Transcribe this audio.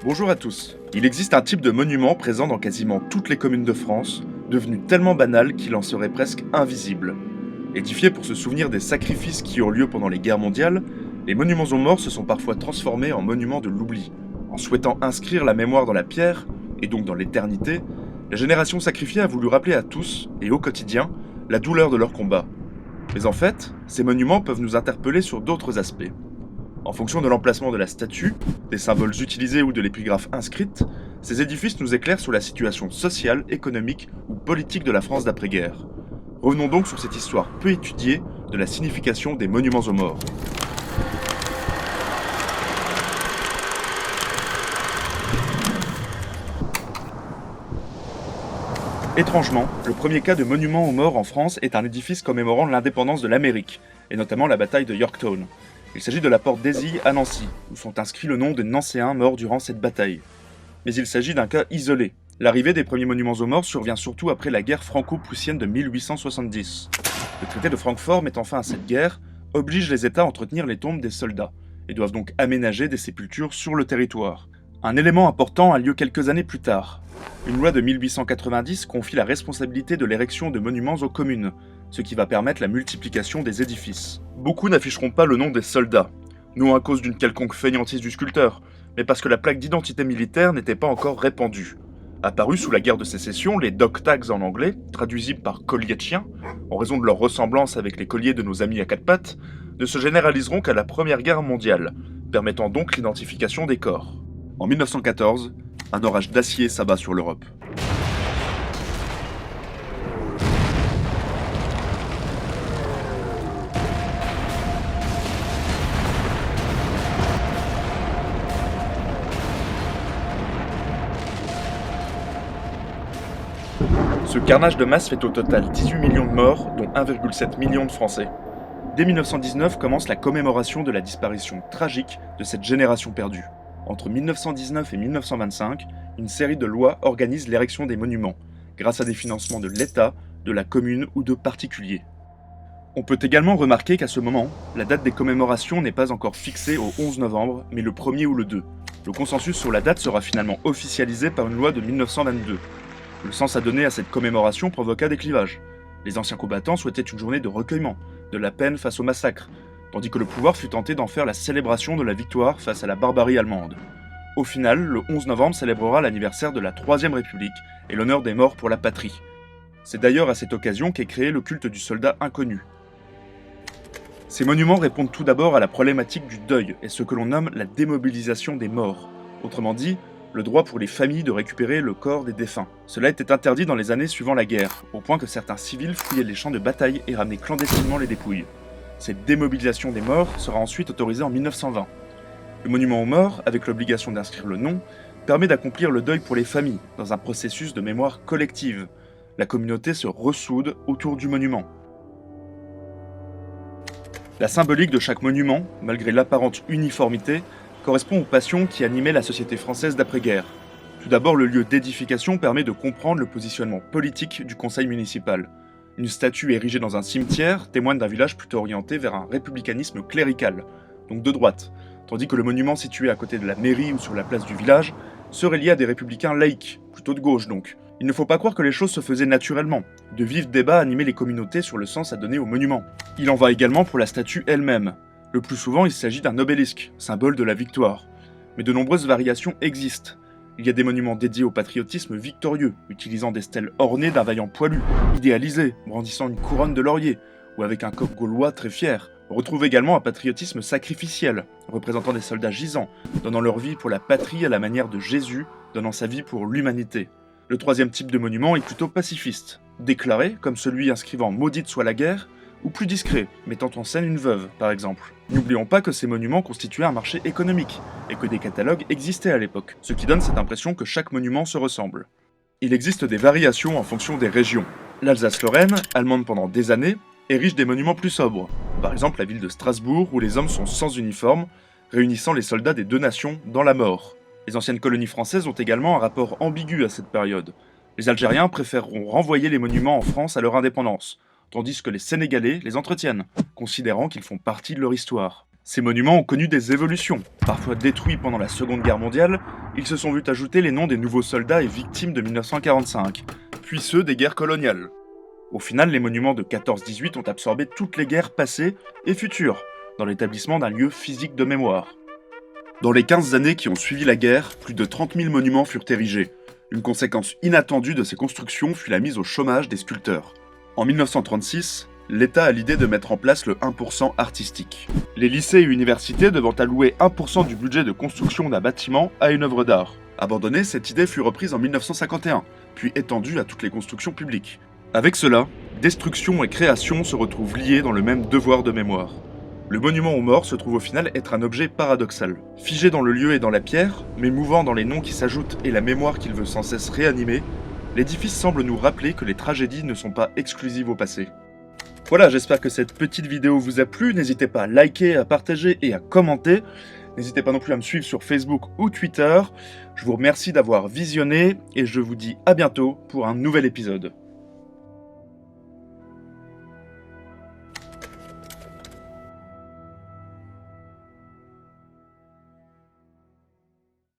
Bonjour à tous. Il existe un type de monument présent dans quasiment toutes les communes de France, devenu tellement banal qu'il en serait presque invisible. Édifiés pour se souvenir des sacrifices qui eurent lieu pendant les guerres mondiales, les monuments aux morts se sont parfois transformés en monuments de l'oubli. En souhaitant inscrire la mémoire dans la pierre, et donc dans l'éternité, la génération sacrifiée a voulu rappeler à tous, et au quotidien, la douleur de leur combat. Mais en fait, ces monuments peuvent nous interpeller sur d'autres aspects. En fonction de l'emplacement de la statue, des symboles utilisés ou de l'épigraphe inscrite, ces édifices nous éclairent sur la situation sociale, économique ou politique de la France d'après-guerre. Revenons donc sur cette histoire peu étudiée de la signification des monuments aux morts. Étrangement, le premier cas de monument aux morts en France est un édifice commémorant l'indépendance de l'Amérique, et notamment la bataille de Yorktown. Il s'agit de la porte d'Aisille à Nancy, où sont inscrits le nom de Nancéens morts durant cette bataille. Mais il s'agit d'un cas isolé. L'arrivée des premiers monuments aux morts survient surtout après la guerre franco-prussienne de 1870. Le traité de Francfort mettant fin à cette guerre oblige les États à entretenir les tombes des soldats, et doivent donc aménager des sépultures sur le territoire. Un élément important a lieu quelques années plus tard. Une loi de 1890 confie la responsabilité de l'érection de monuments aux communes, ce qui va permettre la multiplication des édifices. Beaucoup n'afficheront pas le nom des soldats, non à cause d'une quelconque fainéantise du sculpteur, mais parce que la plaque d'identité militaire n'était pas encore répandue. Apparus sous la guerre de sécession, les dog tags en anglais, traduisibles par collier de chien, en raison de leur ressemblance avec les colliers de nos amis à quatre pattes, ne se généraliseront qu'à la Première Guerre mondiale, permettant donc l'identification des corps. En 1914, un orage d'acier s'abat sur l'Europe. Ce carnage de masse fait au total 18 millions de morts, dont 1,7 million de Français. Dès 1919 commence la commémoration de la disparition tragique de cette génération perdue. Entre 1919 et 1925, une série de lois organise l'érection des monuments, grâce à des financements de l'État, de la commune ou de particuliers. On peut également remarquer qu'à ce moment, la date des commémorations n'est pas encore fixée au 11 novembre, mais le 1er ou le 2. Le consensus sur la date sera finalement officialisé par une loi de 1922. Le sens à donner à cette commémoration provoqua des clivages. Les anciens combattants souhaitaient une journée de recueillement, de la peine face au massacre, tandis que le pouvoir fut tenté d'en faire la célébration de la victoire face à la barbarie allemande. Au final, le 11 novembre célébrera l'anniversaire de la Troisième République et l'honneur des morts pour la patrie. C'est d'ailleurs à cette occasion qu'est créé le culte du soldat inconnu. Ces monuments répondent tout d'abord à la problématique du deuil et ce que l'on nomme la démobilisation des morts. Autrement dit, le droit pour les familles de récupérer le corps des défunts. Cela était interdit dans les années suivant la guerre, au point que certains civils fouillaient les champs de bataille et ramenaient clandestinement les dépouilles. Cette démobilisation des morts sera ensuite autorisée en 1920. Le monument aux morts, avec l'obligation d'inscrire le nom, permet d'accomplir le deuil pour les familles, dans un processus de mémoire collective. La communauté se ressoude autour du monument. La symbolique de chaque monument, malgré l'apparente uniformité, correspond aux passions qui animaient la société française d'après-guerre. Tout d'abord, le lieu d'édification permet de comprendre le positionnement politique du conseil municipal. Une statue érigée dans un cimetière témoigne d'un village plutôt orienté vers un républicanisme clérical, donc de droite, tandis que le monument situé à côté de la mairie ou sur la place du village serait lié à des républicains laïcs, plutôt de gauche donc. Il ne faut pas croire que les choses se faisaient naturellement. De vifs débats animaient les communautés sur le sens à donner au monument. Il en va également pour la statue elle-même. Le plus souvent, il s'agit d'un obélisque, symbole de la victoire. Mais de nombreuses variations existent. Il y a des monuments dédiés au patriotisme victorieux, utilisant des stèles ornées d'un vaillant poilu, idéalisé, brandissant une couronne de laurier, ou avec un coq gaulois très fier. On retrouve également un patriotisme sacrificiel, représentant des soldats gisants, donnant leur vie pour la patrie à la manière de Jésus, donnant sa vie pour l'humanité. Le troisième type de monument est plutôt pacifiste, déclaré, comme celui inscrivant « Maudite soit la guerre », ou plus discret, mettant en scène une veuve, par exemple. N'oublions pas que ces monuments constituaient un marché économique, et que des catalogues existaient à l'époque, ce qui donne cette impression que chaque monument se ressemble. Il existe des variations en fonction des régions. L'Alsace-Lorraine, allemande pendant des années, érige des monuments plus sobres. Par exemple la ville de Strasbourg, où les hommes sont sans uniforme, réunissant les soldats des deux nations dans la mort. Les anciennes colonies françaises ont également un rapport ambigu à cette période. Les Algériens préféreront renvoyer les monuments en France à leur indépendance, tandis que les Sénégalais les entretiennent, considérant qu'ils font partie de leur histoire. Ces monuments ont connu des évolutions. Parfois détruits pendant la Seconde Guerre mondiale, ils se sont vus ajouter les noms des nouveaux soldats et victimes de 1945, puis ceux des guerres coloniales. Au final, les monuments de 14-18 ont absorbé toutes les guerres passées et futures, dans l'établissement d'un lieu physique de mémoire. Dans les 15 années qui ont suivi la guerre, plus de 30 000 monuments furent érigés. Une conséquence inattendue de ces constructions fut la mise au chômage des sculpteurs. En 1936, l'État a l'idée de mettre en place le 1% artistique. Les lycées et universités devant allouer 1% du budget de construction d'un bâtiment à une œuvre d'art. Abandonnée, cette idée fut reprise en 1951, puis étendue à toutes les constructions publiques. Avec cela, destruction et création se retrouvent liées dans le même devoir de mémoire. Le monument aux morts se trouve au final être un objet paradoxal. Figé dans le lieu et dans la pierre, mais mouvant dans les noms qui s'ajoutent et la mémoire qu'il veut sans cesse réanimer, l'édifice semble nous rappeler que les tragédies ne sont pas exclusives au passé. Voilà, j'espère que cette petite vidéo vous a plu. N'hésitez pas à liker, à partager et à commenter. N'hésitez pas non plus à me suivre sur Facebook ou Twitter. Je vous remercie d'avoir visionné et je vous dis à bientôt pour un nouvel épisode.